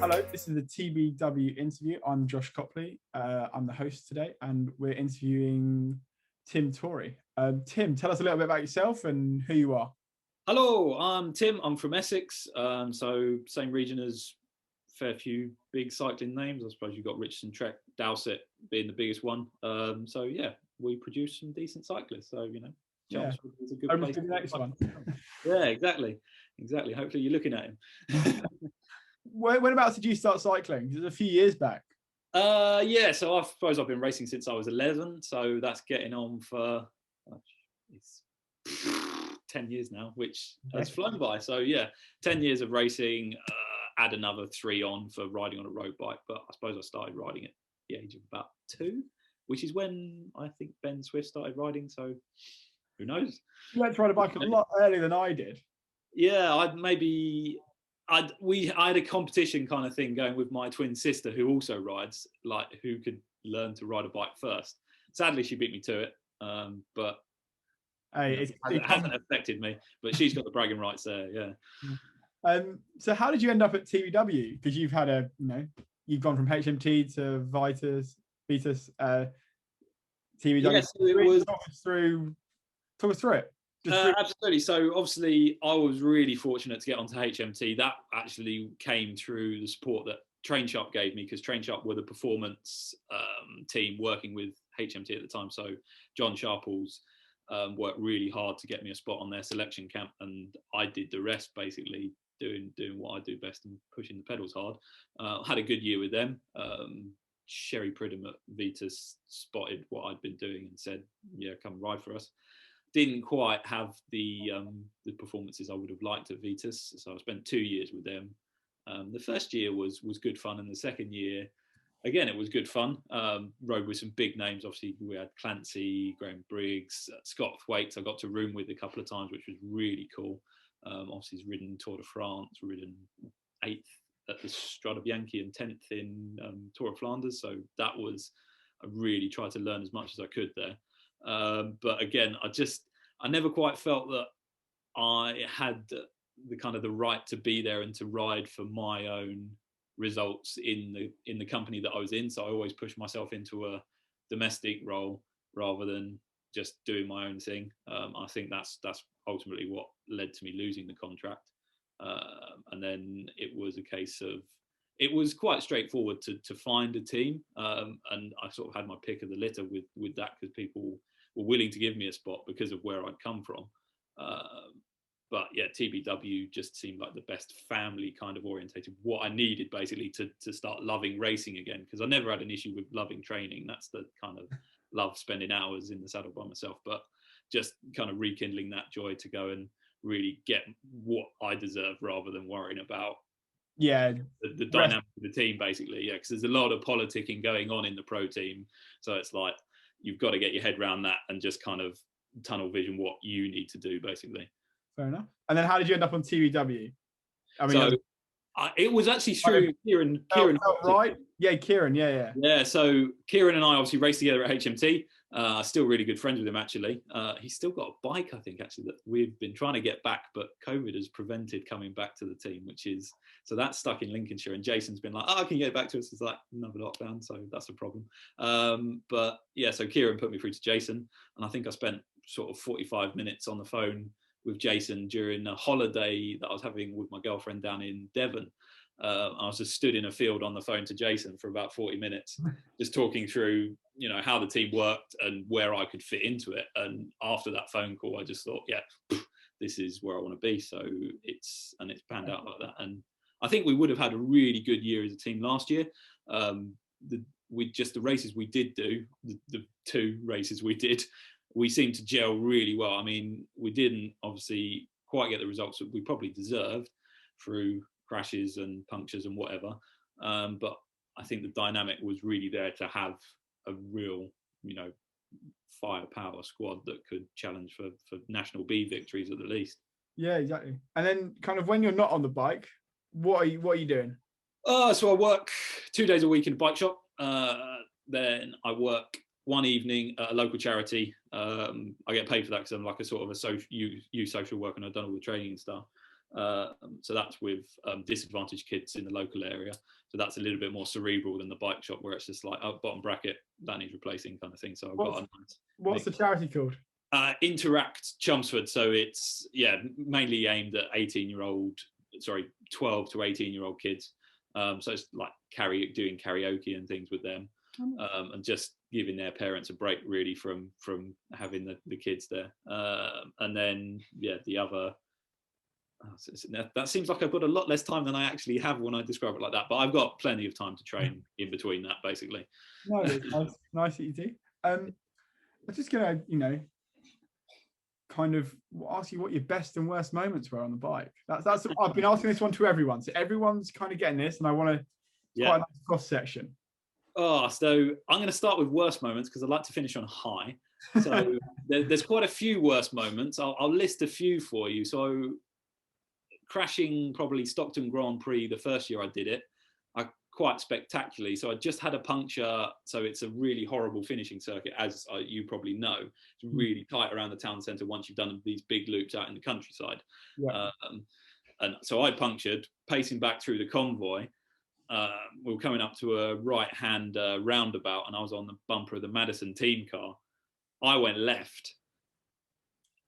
Hello, this is the TBW interview. I'm Josh Copley. I'm the host today, and we're interviewing Tim Torrie. Tim, tell us a little bit about yourself and who you are. Hello, I'm Tim. I'm from Essex, so same region as fair few big cycling names. I suppose you've got Richardson, Trek, Dowsett being the biggest one. So yeah, we produce some decent cyclists. So Chelmsford is a good place. The next one. Yeah, exactly. Hopefully you're looking at him. Whenabouts did you start cycling? It was a few years back. Yeah, so I suppose I've been racing since I was 11. So that's getting on for it's 10 years now, which has flown by. So yeah, 10 years of racing, add another 3 on for riding on a road bike. But I suppose I started riding at the age of about 2, which is when I think Ben Swift started riding. So who knows? You went to ride a bike a lot earlier than I did. Yeah, I had a competition kind of thing going with my twin sister who also rides, like who could learn to ride a bike first. Sadly, she beat me to it, but it hasn't affected me. But she's got the bragging rights there. Yeah. So how did you end up at TBW? Because you've had you've gone from HMT to Vitus, TBW. Yeah, so it was. Talk us through it. Absolutely. So obviously I was really fortunate to get onto HMT. That actually came through the support that Train Sharp gave me, because Train Sharp were the performance team working with HMT at the time. So John Sharples worked really hard to get me a spot on their selection camp, and I did the rest, basically doing what I do best and pushing the pedals hard. Had a good year with them. Sherry Pridham at Vitus spotted what I'd been doing and said, yeah, come ride for us. Didn't quite have the performances I would have liked at Vitus, so I spent 2 years with them. The first year was good fun, and the second year, again, it was good fun. Rode with some big names. Obviously, we had Clancy, Graham Briggs, Scott Thwaites I got to room with a couple of times, which was really cool. Obviously, he's ridden Tour de France, ridden 8th at the Strade Bianche and 10th in Tour of Flanders. So I really tried to learn as much as I could there. But again, I never quite felt that I had the kind of the right to be there and to ride for my own results in the company that I was in. So I always pushed myself into a domestic role rather than just doing my own thing. I think that's ultimately what led to me losing the contract. And then it was a case of, it was quite straightforward to find a team, and I sort of had my pick of the litter with that, because people were willing to give me a spot because of where I'd come from. But yeah, TBW just seemed like the best family kind of orientated, what I needed basically to start loving racing again, because I never had an issue with loving training. That's the kind of love spending hours in the saddle by myself, but just kind of rekindling that joy to go and really get what I deserve rather than worrying about the dynamic of the team, basically. Because there's a lot of politicking going on in the pro team, so it's like you've got to get your head around that and just kind of tunnel vision what you need to do, basically. Fair enough. And then how did you end up on TBW? I mean, it was actually through Kieran. Right? Yeah, Kieran. Yeah. So Kieran and I obviously raced together at HMT. Still really good friends with him, actually. He's still got a bike, I think, actually, that we've been trying to get back, but COVID has prevented coming back to the team, so that's stuck in Lincolnshire. And Jason's been like, I can get back to us. It's like another lockdown, so that's a problem. But yeah, so Kieran put me through to Jason, and I think I spent sort of 45 minutes on the phone with Jason during a holiday that I was having with my girlfriend down in Devon. I was just stood in a field on the phone to Jason for about 40 minutes, just talking through, how the team worked and where I could fit into it. And after that phone call, I just thought, yeah, this is where I want to be. So it's panned out like that. And I think we would have had a really good year as a team last year. The races we did do, the 2 races we did, we seemed to gel really well. I mean, we didn't obviously quite get the results that we probably deserved through crashes and punctures and whatever. But I think the dynamic was really there to have a real, firepower squad that could challenge for National B victories at the least. Yeah, exactly. And then kind of when you're not on the bike, what are you doing? So I work 2 days a week in a bike shop. Then I work one evening at a local charity. I get paid for that because I'm like a sort of a youth social worker, and I've done all the training and stuff. So that's with disadvantaged kids in the local area. So that's a little bit more cerebral than the bike shop, where it's just like, oh, bottom bracket, that needs replacing kind of thing. So I've got a nice what's the charity called? Interact Chelmsford. So it's mainly aimed at 12 to 18-year-old kids. So it's like doing karaoke and things with them, and just giving their parents a break really from having the kids there. And then the other. That seems like I've got a lot less time than I actually have when I describe it like that, but I've got plenty of time to train in between that, basically. No, nice that you do. I'm just gonna, kind of ask you what your best and worst moments were on the bike. That's I've been asking this one to everyone, so everyone's kind of getting this, and I want to quite a nice cross section. So I'm going to start with worst moments because I like to finish on a high. So there's quite a few worst moments. I'll list a few for you. So crashing probably Stockton Grand Prix the first year I did it, quite spectacularly. So I just had a puncture. So it's a really horrible finishing circuit, as you probably know. It's really tight around the town centre once you've done these big loops out in the countryside. Yeah. And so I punctured, pacing back through the convoy. We were coming up to a right-hand roundabout, and I was on the bumper of the Madison team car. I went left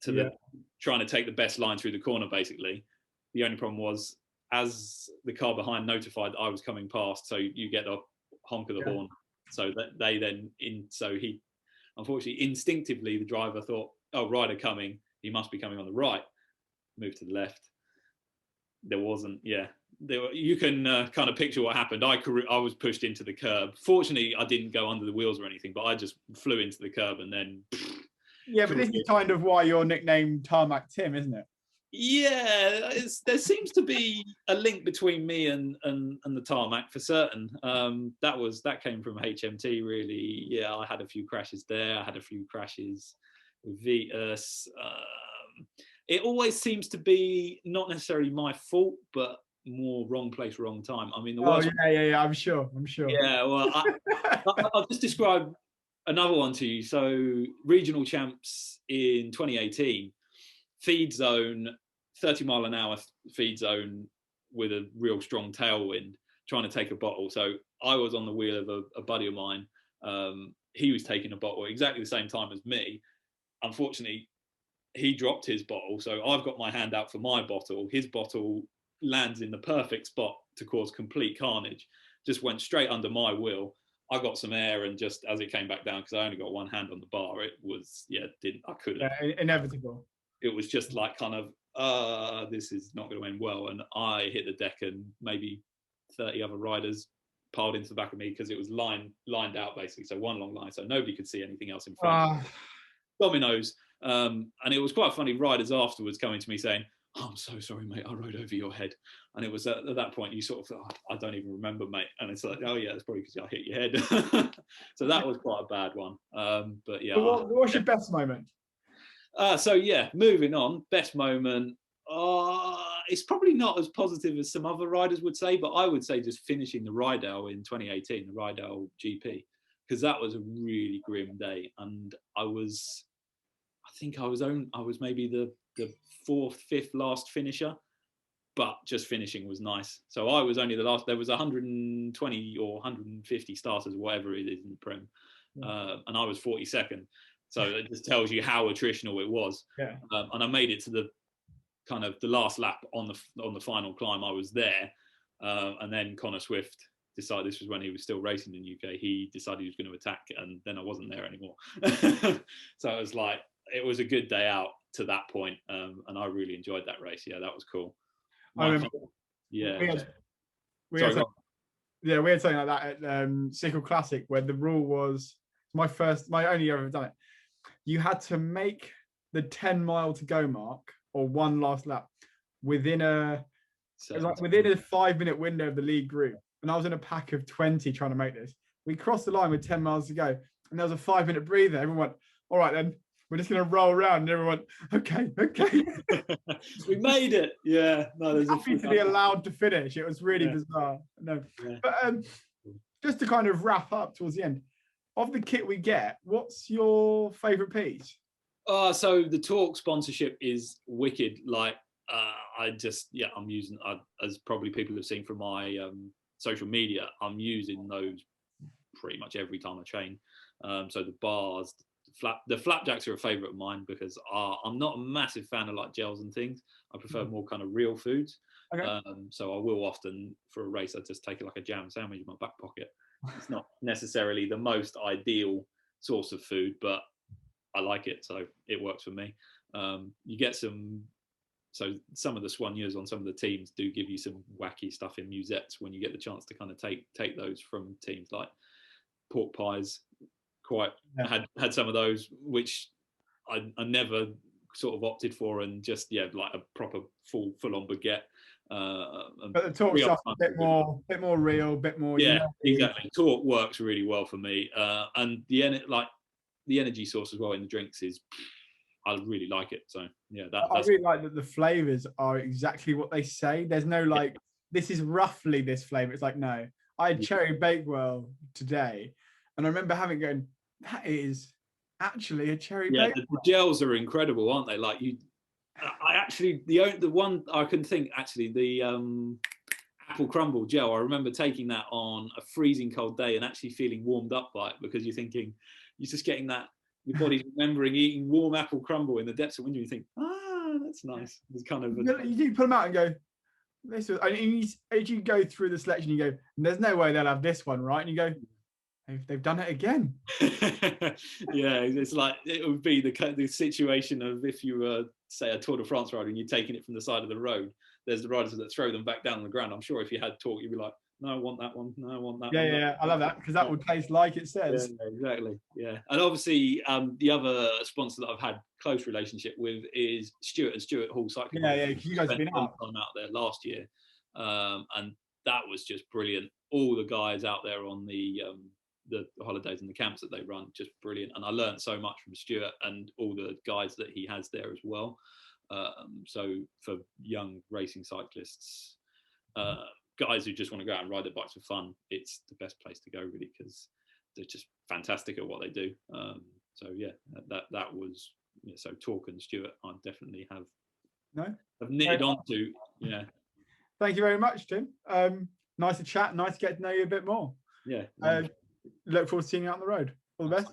to trying to take the best line through the corner, basically. The only problem was, as the car behind notified that I was coming past, so you get a honk of the horn. So that they then he, unfortunately, instinctively, the driver thought, oh, rider coming, he must be coming on the right. Moved to the left. There wasn't, you can kind of picture what happened. I was pushed into the curb. Fortunately, I didn't go under the wheels or anything, but I just flew into the curb and then. Yeah, but this is kind of why you're nicknamed Tarmac Tim, isn't it? Yeah, there seems to be a link between me and the tarmac for certain. That came from HMT, really. Yeah, I had a few crashes there. I had a few crashes with Vitus. It always seems to be not necessarily my fault, but more wrong place, wrong time. I mean, the worst. Yeah. I'm sure. Yeah, well, I'll just describe another one to you. So, regional champs in 2018. Feed zone, 30 mile an hour feed zone with a real strong tailwind, trying to take a bottle. So I was on the wheel of a buddy of mine. He was taking a bottle exactly the same time as me. Unfortunately, he dropped his bottle. So I've got my hand out for my bottle. His bottle lands in the perfect spot to cause complete carnage. Just went straight under my wheel. I got some air, and just as it came back down, because I only got one hand on the bar, it was, I couldn't. Yeah, inevitable. It was just like kind of, this is not going to end well. And I hit the deck, and maybe 30 other riders piled into the back of me because it was lined out basically. So one long line, so nobody could see anything else in front. Dominoes. And it was quite funny, riders afterwards coming to me saying, oh, I'm so sorry, mate, I rode over your head. And it was at that point you sort of thought, I don't even remember, mate. And it's like, oh yeah, it's probably because I hit your head. So that was quite a bad one. But yeah. But what's your best moment? Moving on, best moment. It's probably not as positive as some other riders would say, but I would say just finishing the Rydell in 2018, the Rydell GP, because that was a really grim day. And I was maybe the fourth, fifth last finisher, but just finishing was nice. So I was only the last. There was 120 or 150 starters, whatever it is in the Prem, and I was 42nd. So it just tells you how attritional it was. Yeah. And I made it to the last lap on the final climb. I was there, and then Connor Swift decided, this was when he was still racing in the UK. He decided he was going to attack, and then I wasn't there anymore. So it was like, it was a good day out to that point, and I really enjoyed that race. Yeah, that was cool. We had something like that at Sickle Classic, where the rule was my only ever done it. You had to make the 10 mile to go mark or one last lap within a 5-minute window of the lead group. And I was in a pack of 20 trying to make this. We crossed the line with 10 miles to go, and there was a 5-minute breather. Everyone went, all right, then we're just going to roll around. And everyone went, okay. We made it. Yeah. No, there's happy to be allowed to finish. It was really bizarre. No, but just to kind of wrap up towards the end, of the kit we get, what's your favourite piece? So the Talk sponsorship is wicked. Like, I'm using, as probably people have seen from my social media, I'm using those pretty much every time I train. So the bars, the flapjacks are a favorite of mine because I'm not a massive fan of like gels and things. I prefer more kind of real foods. Okay. So I will often, for a race, I just take like a jam sandwich in my back pocket. It's not necessarily the most ideal source of food, but I like it, so it works for me. You get some of the soigneurs on some of the teams do give you some wacky stuff in musettes when you get the chance to kind of take those from teams, like pork pies. Had some of those which I never sort of opted for, and just like a proper full on baguette. But the talk stuff a bit more real, bit more. Exactly. Talk works really well for me, and the energy source as well in the drinks is, I really like it. So I really like that the flavors are exactly what they say. There's no like, this is roughly this flavor. It's like, no, I had cherry bakewell today, and I remember going, that is actually a cherry bakewell. The gels are incredible, aren't they? Like I actually, the one I can think, actually, the apple crumble gel, I remember taking that on a freezing cold day and actually feeling warmed up by it, because you're just getting that, your body's remembering eating warm apple crumble in the depths of winter. You think, that's nice. It's kind of you do put them out and go, this was, as you go through the selection, you go, there's no way they'll have this one, right? And you go, they've done it again. It's like, it would be the situation of if you were, say, a Tour de France rider and you're taking it from the side of the road. There's the riders that throw them back down on the ground. I'm sure if you had talk, you'd be like, no, I want that one. No, I want that one. Yeah, I love that, because that would taste like it says. Yeah, exactly. Yeah. And obviously, the other sponsor that I've had close relationship with is Stuart and Stuart Hall Cycling. Yeah, you guys have been out there last year. And that was just brilliant. All the guys out there on the holidays and the camps that they run, just brilliant. And I learned so much from Stuart and all the guys that he has there as well. So for young racing cyclists, guys who just want to go out and ride their bikes for fun, it's the best place to go, really, because they're just fantastic at what they do. That was so Talk and Stuart, I definitely have knitted onto. Yeah. Thank you very much, Tim. Nice to chat. Nice to get to know you a bit more. Yeah. Look forward to seeing you out on the road. All the best.